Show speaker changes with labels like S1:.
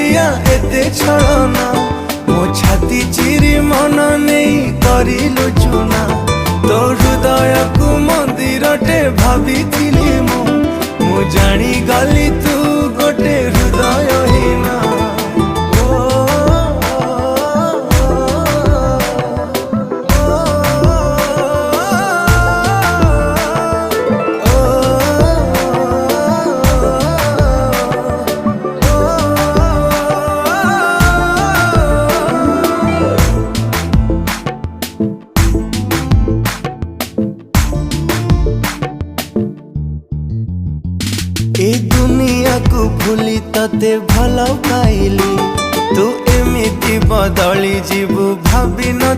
S1: प्रिया एते छलना मो छाती चिरी मन नहीं करिलु चुना तो हृदय को मंदिरटे भाभी मु जानी गली तू गोटे हृदयहीना ए दुनिया को भूली तते भल पाइली तू एमिति बदली जीवु भाभी न।